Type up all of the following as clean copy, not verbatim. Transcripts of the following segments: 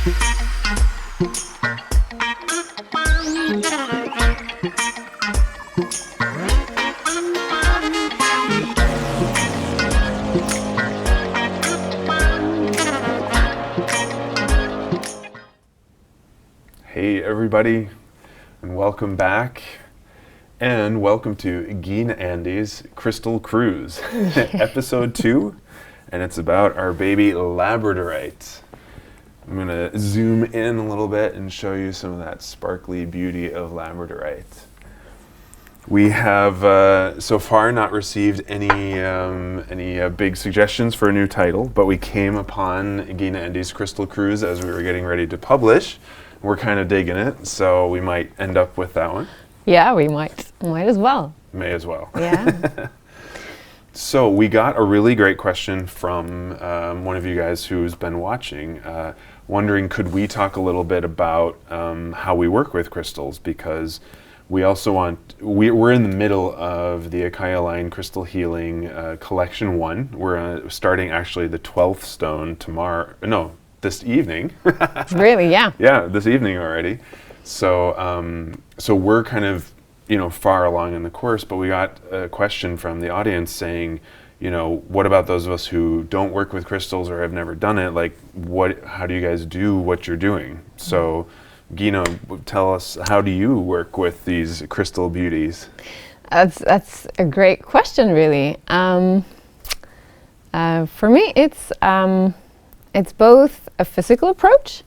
Hey everybody, and welcome back, and welcome to Gina and Andy's Crystal Cruise, episode 2, and it's about our baby Labradorite. I'm going to zoom in a little bit and show you some of that sparkly beauty of Labradorite. We have so far not received any big suggestions for a new title, but we came upon Gina and Andy's Crystal Cruise as we were getting ready to publish. We're kind of digging it, so we might end up with that one. Yeah, we might as well. May as well. Yeah. So we got a really great question from one of you guys who's been watching, wondering could we talk a little bit about how we work with crystals, because we also we're in the middle of the IKYA Aligned Crystal Healing Collection 1. We're starting actually the 12th stone this evening. Really, yeah. Yeah, this evening already. So so we're kind of, far along in the course, but we got a question from the audience saying, what about those of us who don't work with crystals or have never done it? Like, how do you guys do what you're doing? So, Gina, tell us, how do you work with these crystal beauties? That's a great question, really. For me, it's both a physical approach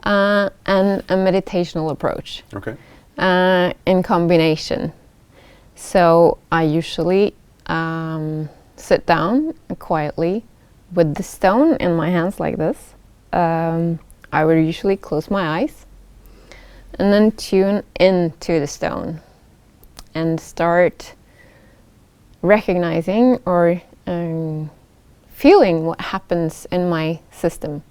and a meditational approach. Okay. In combination. So I usually sit down quietly with the stone in my hands like this. I would usually close my eyes and then tune into the stone and start recognizing or feeling what happens in my system.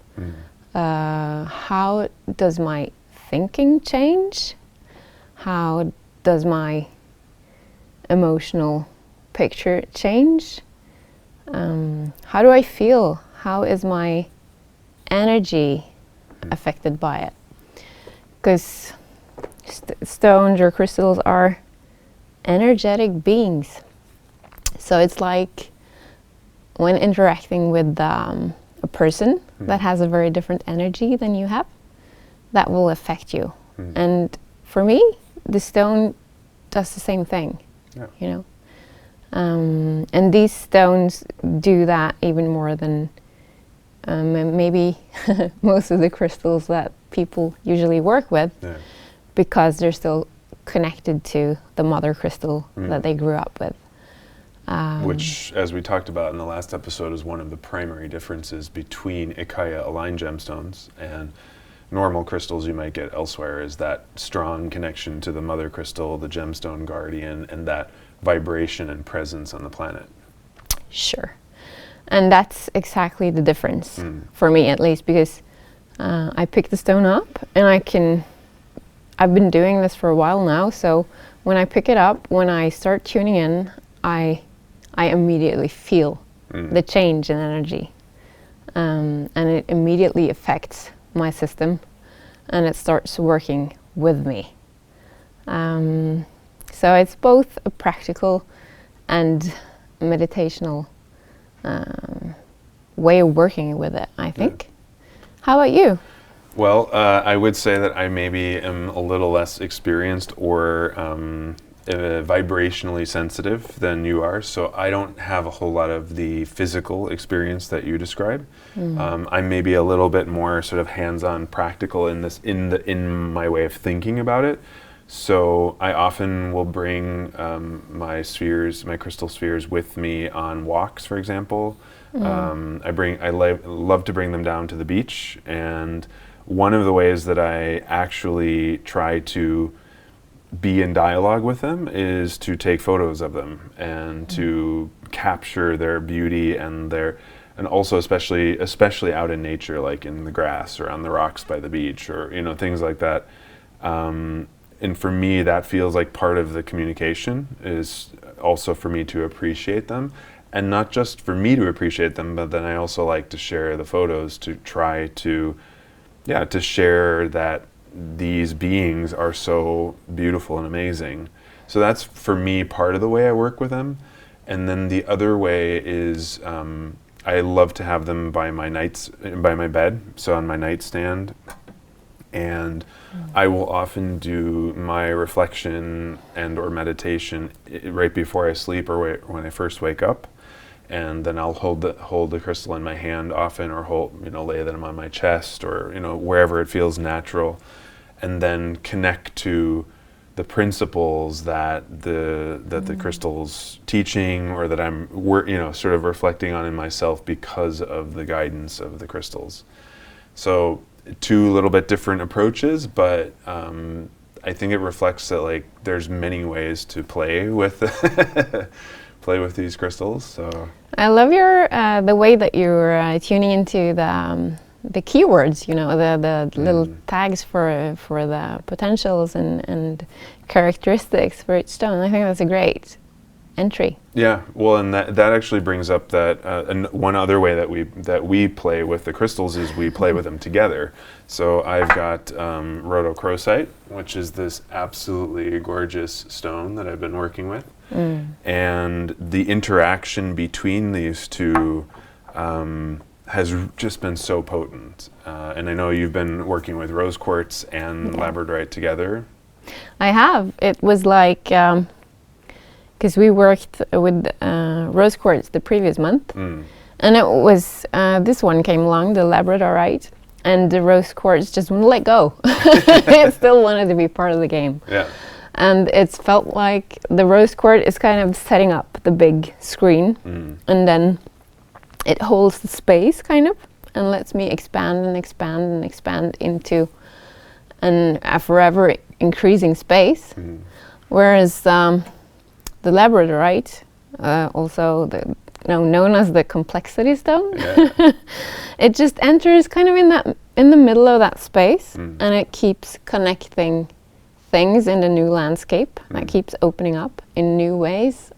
How does my thinking change? How does my emotional picture change? How do I feel? How is my energy affected by it? Because stones or crystals are energetic beings. So it's like when interacting with a person that has a very different energy than you have, that will affect you. And for me, the stone does the same thing, and these stones do that even more than maybe most of the crystals that people usually work with, because they're still connected to the mother crystal that they grew up with. Which, as we talked about in the last episode, is one of the primary differences between IKYA Aligned Gemstones and normal crystals you might get elsewhere, is that strong connection to the mother crystal, the Gemstone Guardian, and that vibration and presence on the planet. Sure. And that's exactly the difference, for me at least, because I pick the stone up and I've been doing this for a while now, so when I pick it up, when I start tuning in, I immediately feel the change in energy, and it immediately affects my system, and it starts working with me. So it's both a practical and meditational way of working with it, I think. How about you? Well, I would say that I maybe am a little less experienced or vibrationally sensitive than you are, so I don't have a whole lot of the physical experience that you describe. I'm maybe a little bit more sort of hands-on, practical in my way of thinking about it. So I often will bring my crystal spheres with me on walks, for example. I love to bring them down to the beach, and one of the ways that I actually try to be in dialogue with them is to take photos of them and to capture their beauty and also especially out in nature, like in the grass or on the rocks by the beach, or things like that. And for me, that feels like part of the communication, is also for me to appreciate them, and not just for me to appreciate them, but then I also like to share the photos to try to yeah, to share that these beings are so beautiful and amazing. So that's, for me, part of the way I work with them. And then the other way is I love to have them by my bed, so on my nightstand. And I will often do my reflection and or meditation right before I sleep or when I first wake up. And then I'll hold the crystal in my hand often, or lay them on my chest, or wherever it feels natural, and then connect to the principles that the crystal's teaching, or that I'm sort of reflecting on in myself because of the guidance of the crystals. So 2 little bit different approaches, but I think it reflects that like there's many ways to play with play with these crystals. So I love your the way that you're tuning into the keywords, the little tags for the potentials and characteristics for each stone. I think that's a great entry. Yeah, well, and that actually brings up that one other way that we play with the crystals is we play with them together. So I've got rhodochrosite, which is this absolutely gorgeous stone that I've been working with, and the interaction between these two has just been so potent. And I know you've been working with rose quartz and labradorite together. I have. It was like, because we worked with rose quartz the previous month, and it was, this one came along, the labradorite, and the rose quartz just wouldn't let go. It still wanted to be part of the game. Yeah. And it's felt like the rose quartz is kind of setting up the big screen, and then it holds the space kind of and lets me expand and expand and expand into a forever increasing space. Whereas the labradorite, also known as the complexity stone, it just enters kind of in the middle of that space, and it keeps connecting things in the new landscape. That keeps opening up in new ways,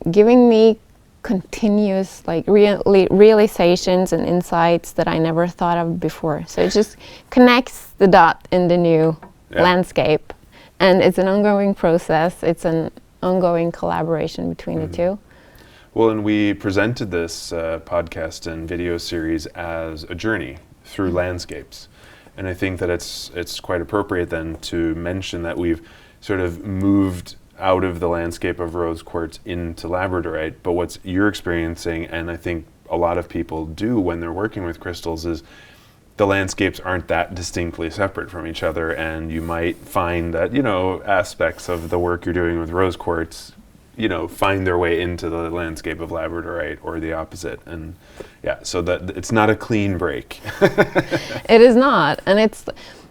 giving me continuous realizations and insights that I never thought of before. So it just connects the dot in the new landscape, and it's an ongoing process. It's an ongoing collaboration between the two. Well, and we presented this podcast and video series as a journey through landscapes, and I think that it's quite appropriate then to mention that we've sort of moved out of the landscape of rose quartz into labradorite. But what you're experiencing, and I think a lot of people do when they're working with crystals, is the landscapes aren't that distinctly separate from each other, and you might find that aspects of the work you're doing with rose quartz find their way into the landscape of labradorite, or the opposite. And so that it's not a clean break. It is not. And it's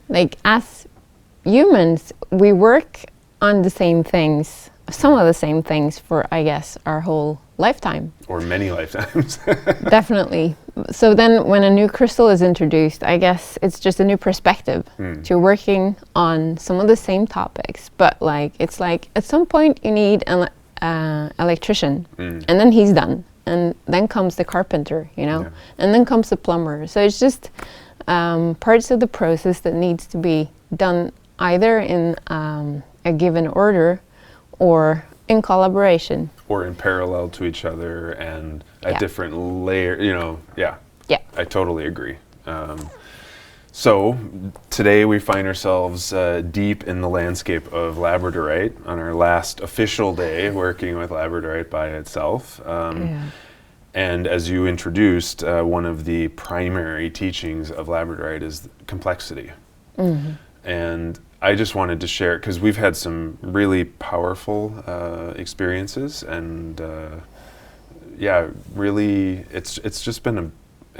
like, as humans, we work on the same things, some of the same things for, I guess, our whole lifetime. Or many lifetimes. Definitely. So then when a new crystal is introduced, I guess it's just a new perspective to working on some of the same topics. But it's like at some point you need an electrician, and then he's done. And then comes the carpenter, and then comes the plumber. So it's just parts of the process that needs to be done either in a given order or in collaboration. Or in parallel to each other and at different layers, Yeah, I totally agree. So today we find ourselves deep in the landscape of labradorite on our last official day working with labradorite by itself. And as you introduced, one of the primary teachings of labradorite is complexity. And I just wanted to share, because we've had some really powerful experiences, and really, it's just been an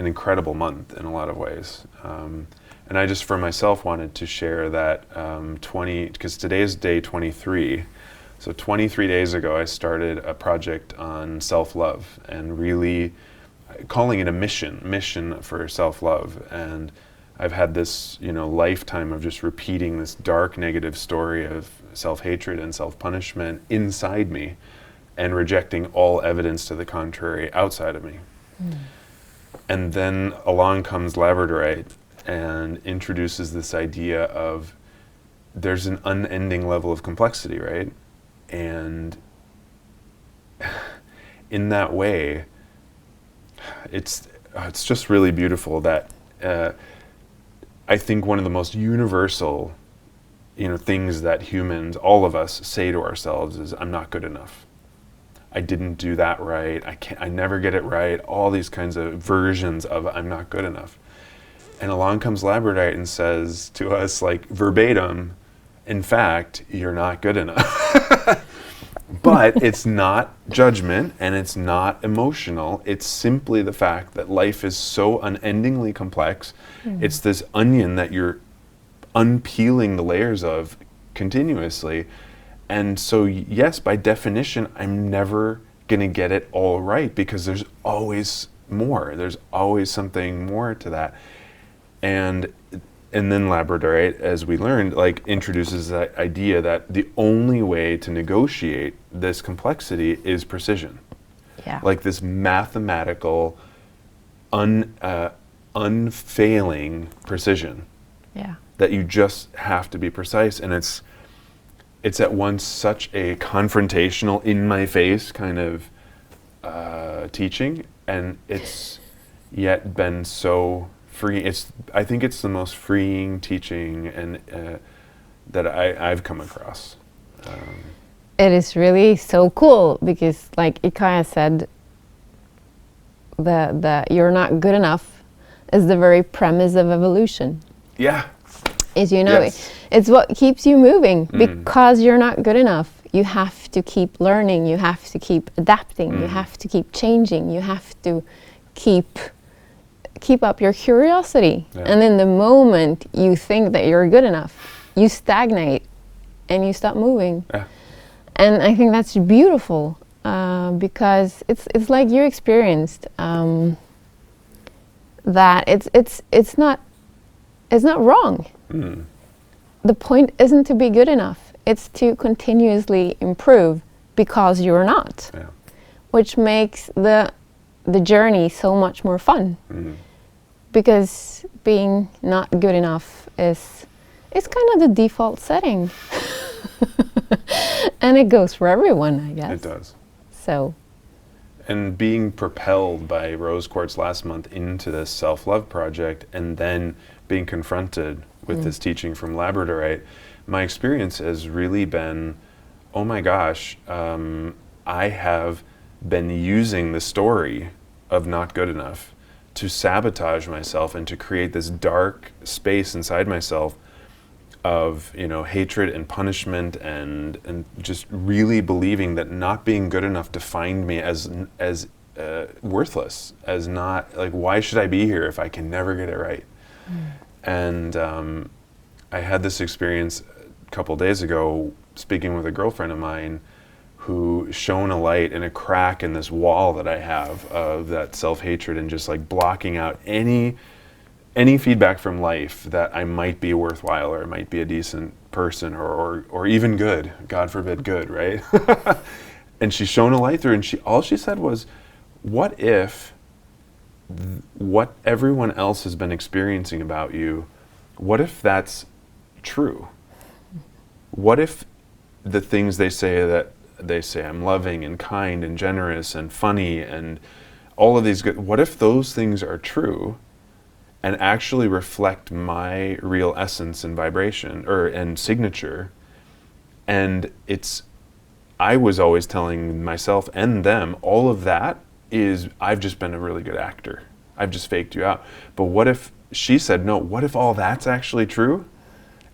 incredible month in a lot of ways. And I just, for myself, wanted to share that because today is day 23. So 23 days ago, I started a project on self-love, and really calling it a mission for self-love. And I've had this, lifetime of just repeating this dark, negative story of self-hatred and self-punishment inside me, and rejecting all evidence to the contrary outside of me. And then along comes Labradorite and introduces this idea of there's an unending level of complexity, right? And in that way, it's just really beautiful that I think one of the most universal, things that humans, all of us, say to ourselves is, I'm not good enough. I didn't do that right. I never get it right. All these kinds of versions of I'm not good enough. And along comes Labradorite and says to us, like, verbatim, in fact, you're not good enough. But it's not judgment and it's not emotional. It's simply the fact that life is so unendingly complex. It's this onion that you're unpeeling the layers of continuously. And so, yes, by definition, I'm never going to get it all right because there's always more. There's always something more to that. And then Labradorite, as we learned, like introduces that idea that the only way to negotiate this complexity is precision. Yeah. Like this mathematical, unfailing precision. Yeah. That you just have to be precise. And it's at once such a confrontational, in-my-face kind of teaching, and it's yet been so free. I think it's the most freeing teaching and that I've come across. It is really so cool because, like IKYA said, the you're not good enough is the very premise of evolution. Yeah. Is Yes. It's what keeps you moving because you're not good enough. You have to keep learning. You have to keep adapting. You have to keep changing. You have to keep up your curiosity. Yeah. And in the moment you think that you're good enough, you stagnate and you stop moving. Yeah. And I think that's beautiful because it's like you experienced that it's not wrong. The point isn't to be good enough. It's to continuously improve because you're not, which makes the journey so much more fun. Because being not good enough is kind of the default setting. And it goes for everyone, I guess. It does. So. And being propelled by Rose Quartz last month into this self-love project and then being confronted with this teaching from Labradorite, my experience has really been, oh my gosh, I have been using the story of not good enough to sabotage myself and to create this dark space inside myself of hatred and punishment and just really believing that not being good enough defined me as worthless, as not, like, why should I be here if I can never get it right? And I had this experience a couple days ago speaking with a girlfriend of mine who shone a light in a crack in this wall that I have of that self-hatred and just like blocking out any feedback from life that I might be worthwhile or I might be a decent person or even good, God forbid good, right? And she shone a light through and all she said was, what if what everyone else has been experiencing about you, what if that's true? What if the things they say I'm loving and kind and generous and funny and all of these good, what if those things are true and actually reflect my real essence and vibration and signature? And I was always telling myself and them, all of that is, I've just been a really good actor. I've just faked you out. But what if, she said, no, what if all that's actually true?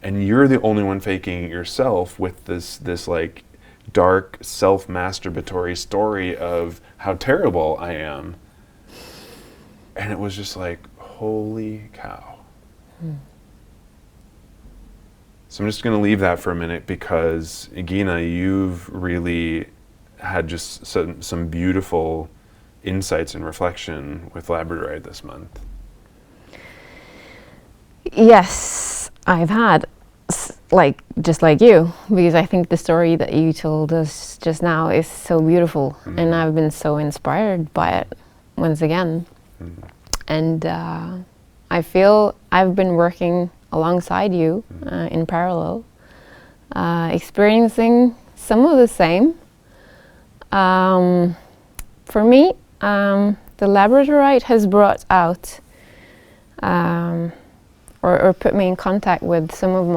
And you're the only one faking yourself with this like dark self-masturbatory story of how terrible I am. And it was just like, holy cow. So I'm just going to leave that for a minute because, Gina, you've really had just some beautiful insights and reflection with Labradorite this month. Yes, I've had, just like you, because I think the story that you told us just now is so beautiful, and I've been so inspired by it once again. And I feel I've been working alongside you in parallel, experiencing some of the same. For me, the Labradorite has brought out or put me in contact with some of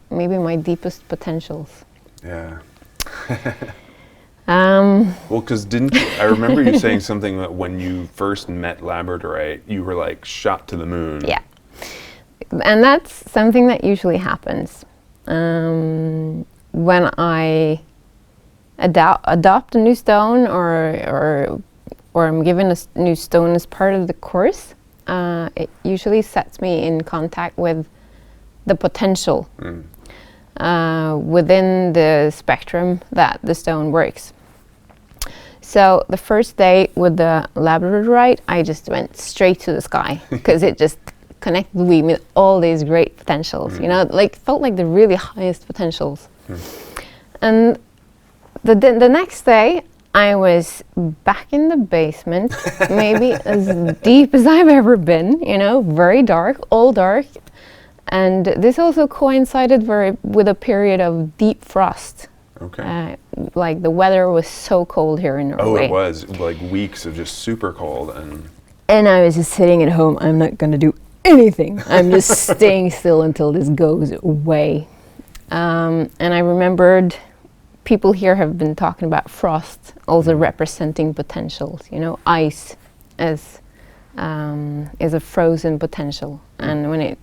maybe my deepest potentials. Yeah. Well, because I remember you saying something that when you first met Labradorite, you were like shot to the moon. Yeah. And that's something that usually happens. When I adopt a new stone or I'm given a new stone as part of the course, it usually sets me in contact with the potential within the spectrum that the stone works. So the first day with the Labradorite, I just went straight to the sky because it just connected me with all these great potentials, you know, like felt like the really highest potentials. And the next day, I was back in the basement, maybe as deep as I've ever been, you know, very dark, all dark. And this also coincided with a period of deep frost. Okay. Like the weather was so cold here in Norway. Oh, it was like weeks of just super cold. And I was just sitting at home. I'm not going to do anything. I'm just staying still until this goes away. And I remembered people here have been talking about frost also representing potentials. You know, ice as is a frozen potential, and when it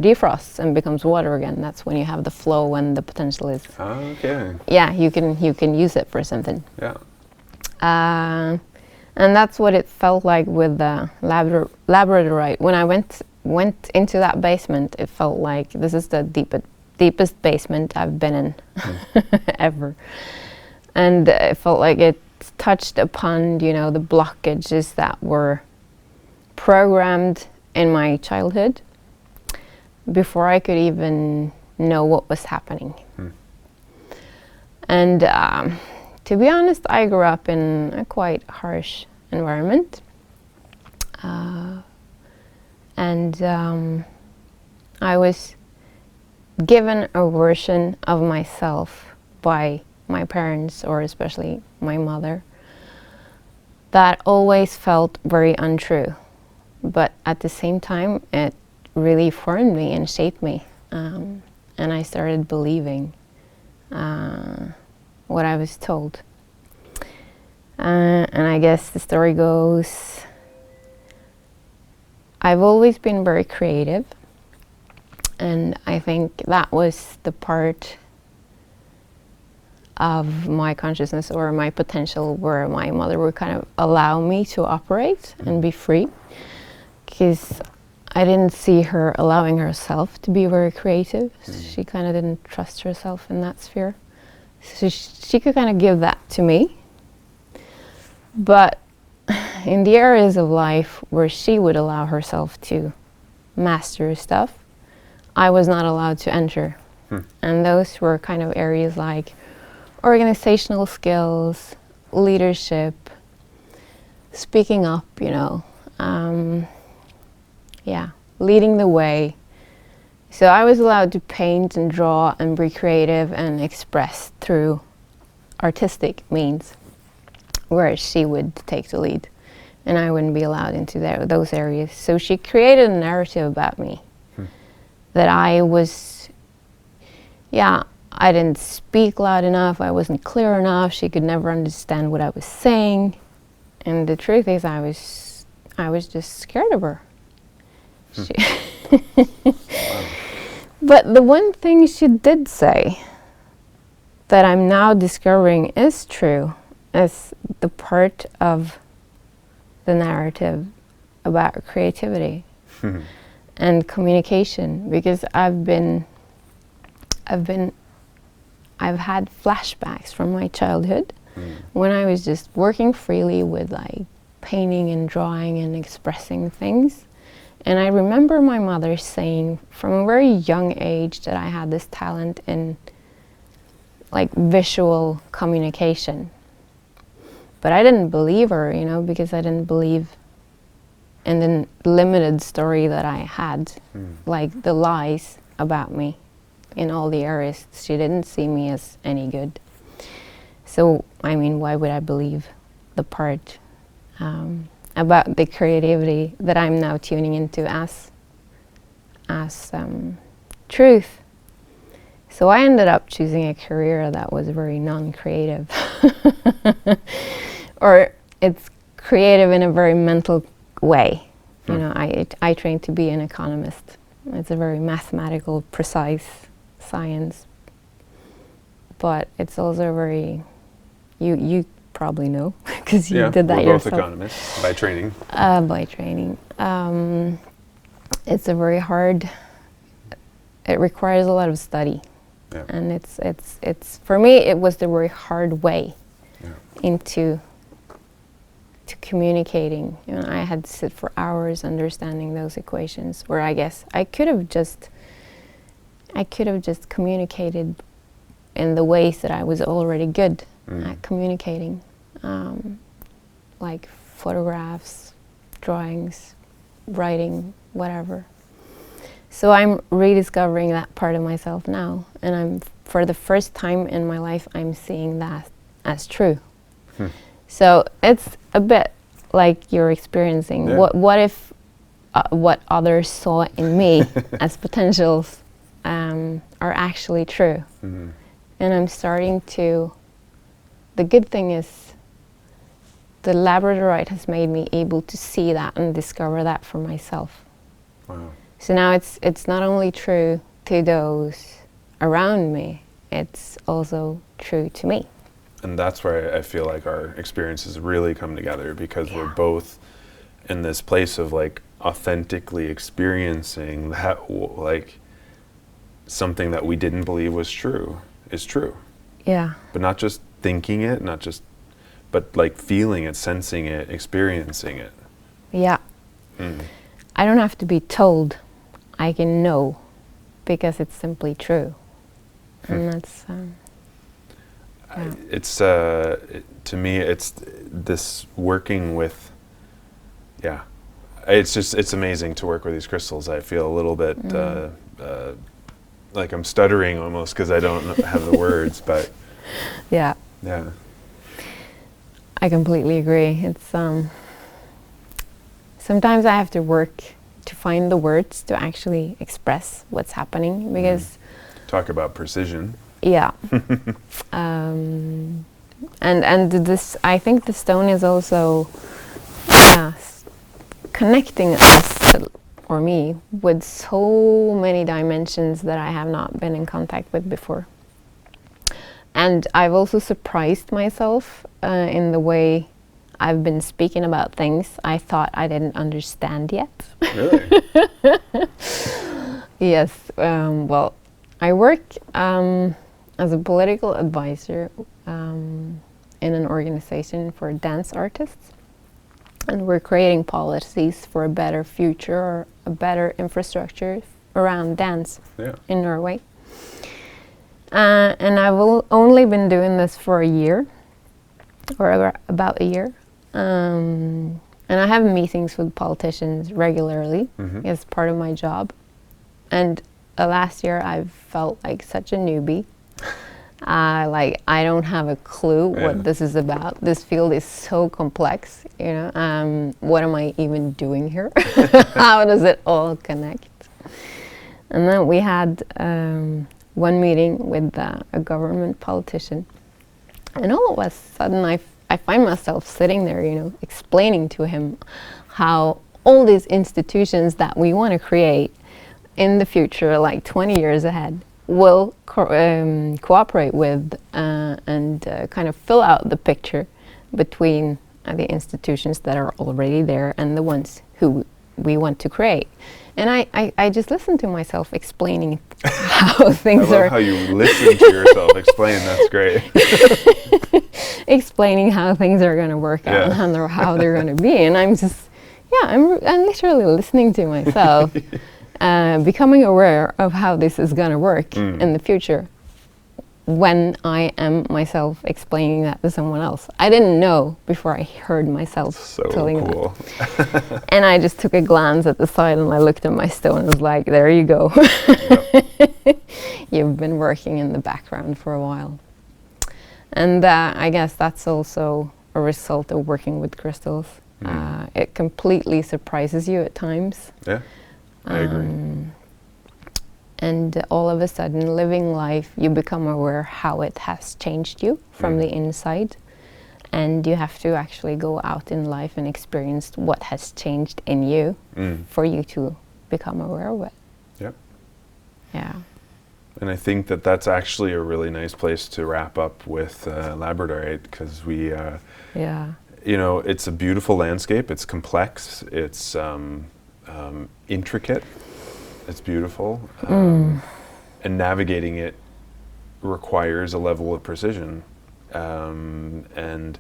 defrosts and becomes water again, that's when you have the flow and the potential is. Okay. Yeah, you can use it for something. Yeah. And that's what it felt like with the Labradorite. When I went into that basement, it felt like this is the deepest basement I've been in ever, and it felt like it touched upon, you know, the blockages that were programmed in my childhood before I could even know what was happening. And to be honest, I grew up in a quite harsh environment, and I was given a version of myself by my parents, or especially my mother, that always felt very untrue. But at the same time, it really formed me and shaped me. And I started believing what I was told. And I guess the story goes, I've always been very creative. And I think that was the part of my consciousness or my potential where my mother would kind of allow me to operate and be free, because I didn't see her allowing herself to be very creative. She kind of didn't trust herself in that sphere. So she could kind of give that to me. But in the areas of life where she would allow herself to master stuff, I was not allowed to enter. And those were kind of areas like organizational skills, leadership, speaking up, you know, leading the way. So I was allowed to paint and draw and be creative and express through artistic means, whereas she would take the lead and I wouldn't be allowed into those areas. So she created a narrative about me that I was, I didn't speak loud enough, I wasn't clear enough, she could never understand what I was saying. And the truth is I was just scared of her. But the one thing she did say that I'm now discovering is true is the part of the narrative about creativity and communication, because I've had flashbacks from my childhood when I was just working freely with like painting and drawing and expressing things. And I remember my mother saying from a very young age that I had this talent in like visual communication. But I didn't believe her, you know, because I didn't believe and the limited story that I had, like the lies about me in all the areas. She didn't see me as any good. So, I mean, why would I believe the part about the creativity that I'm now tuning into as truth? So I ended up choosing a career that was very non-creative. Or it's creative in a very mental way. You know, I trained to be an economist. It's a very mathematical, precise science. But it's also very, you probably know, because you did that we're yourself. both economists by training. By training. It's a very hard, it requires a lot of study. Yeah. And it's for me, it was the very hard way into communicating. You know, I had to sit for hours understanding those equations, where I guess I could have just communicated in the ways that I was already good at communicating, like photographs, drawings, writing, whatever. So I'm rediscovering that part of myself now, and I'm, for the first time in my life, I'm seeing that as true. So it's a bit like you're experiencing. Yeah. What if what others saw in me as potentials are actually true? And I'm starting to, the good thing is the Labradorite has made me able to see that and discover that for myself. Wow. So now it's not only true to those around me, it's also true to me. And that's where I feel like our experiences really come together, because we're both in this place of like authentically experiencing that, like something that we didn't believe was true is true. Yeah. But not just thinking it, but like feeling it, sensing it, experiencing it. Yeah. I don't have to be told. I can know, because it's simply true. And that's it's to me it's this working with it's amazing to work with these crystals. I feel a little bit like I'm stuttering almost, because I don't have the words, but yeah, I completely agree. It's sometimes I have to work to find the words to actually express what's happening, because talk about precision. Yeah. And this, I think the stone is also connecting us, or me, with so many dimensions that I have not been in contact with before. And I've also surprised myself in the way I've been speaking about things I thought I didn't understand yet. Really? Yes. Well, I work as a political advisor in an organization for dance artists, and we're creating policies for a better future, or a better infrastructure around dance in Norway. And I've only been doing this for a year, or about a year. And I have meetings with politicians regularly as part of my job. And last year I felt like such a newbie. Like I don't have a clue what this is about. This field is so complex, you know. What am I even doing here? How does it all connect? And then we had one meeting with a government politician, and all of a sudden I find myself sitting there, you know, explaining to him how all these institutions that we want to create in the future, like 20 years ahead, will cooperate with and kind of fill out the picture between the institutions that are already there and the ones who we want to create. And I just listened to myself explaining how things are. I love how you listen to yourself explain. That's great. Explaining how things are going to work out and how they're going to be. And I'm just, I'm literally listening to myself, becoming aware of how this is going to work in the future, when I am myself explaining that to someone else. I didn't know before I heard myself So telling cool. that. And I just took a glance at the side and I looked at my stone and was like, there you go. Yep. You've been working in the background for a while. And I guess that's also a result of working with crystals. It completely surprises you at times. Yeah, I agree. And all of a sudden, living life, you become aware how it has changed you from the inside. And you have to actually go out in life and experience what has changed in you for you to become aware of it. Yep. Yeah. And I think that that's actually a really nice place to wrap up with Labradorite, because we, you know, it's a beautiful landscape. It's complex. It's intricate. It's beautiful. And navigating it requires a level of precision and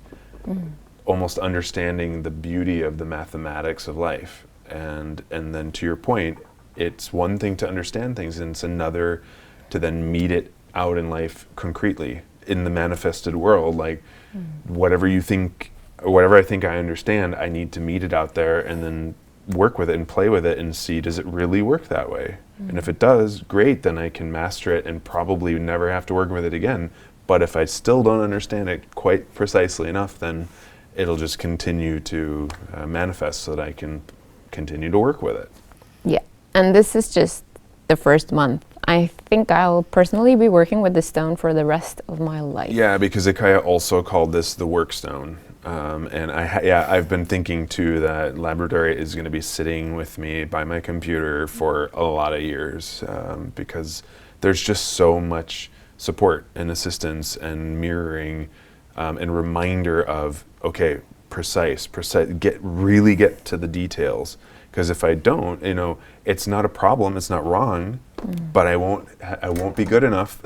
almost understanding the beauty of the mathematics of life. And then to your point, it's one thing to understand things, and it's another to then meet it out in life concretely in the manifested world. Like whatever you think, whatever I think I understand, I need to meet it out there and then work with it and play with it and see, does it really work that way? And if it does, great, then I can master it and probably never have to work with it again. But if I still don't understand it quite precisely enough, then it'll just continue to manifest so that I can continue to work with it. Yeah, and this is just the first month. I think I'll personally be working with this stone for the rest of my life. Yeah, because IKYA also called this the work stone. And I've been thinking too that Labradorite is going to be sitting with me by my computer for a lot of years, because there's just so much support and assistance and mirroring and reminder of, okay, precise, really get to the details. Because if I don't, you know, it's not a problem, it's not wrong, but I won't be good enough.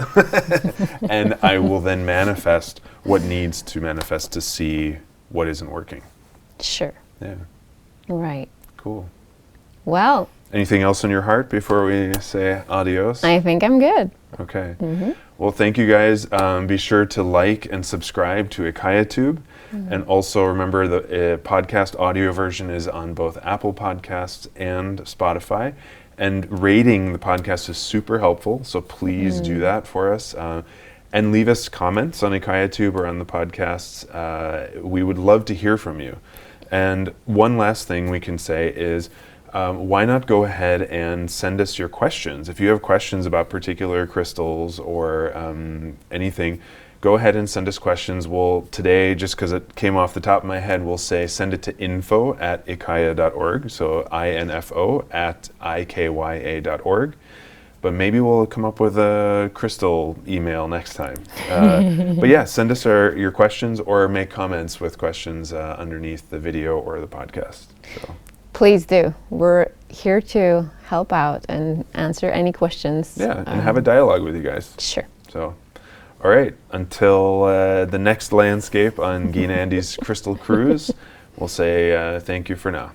And I will then manifest what needs to manifest to see what isn't working. Sure. Yeah. Right. Cool. Well. Anything else on your heart before we say adios? I think I'm good. Okay. Well, thank you guys. Be sure to like and subscribe to IKYA Tube. And also remember the podcast audio version is on both Apple Podcasts and Spotify. And rating the podcast is super helpful, so please do that for us. And leave us comments on IKYA Tube or on the podcasts. We would love to hear from you. And one last thing we can say is, why not go ahead and send us your questions? If you have questions about particular crystals or anything, go ahead and send us questions. We'll today, just because it came off the top of my head, we'll say send it to info@ikya.org, so info@ikya.org. But maybe we'll come up with a crystal email next time. But yeah, send us your questions or make comments with questions underneath the video or the podcast. So. Please do. We're here to help out and answer any questions. Yeah, and have a dialogue with you guys. Sure. So, all right, until the next landscape on Gina and Andy's Crystal Cruise, we'll say thank you for now.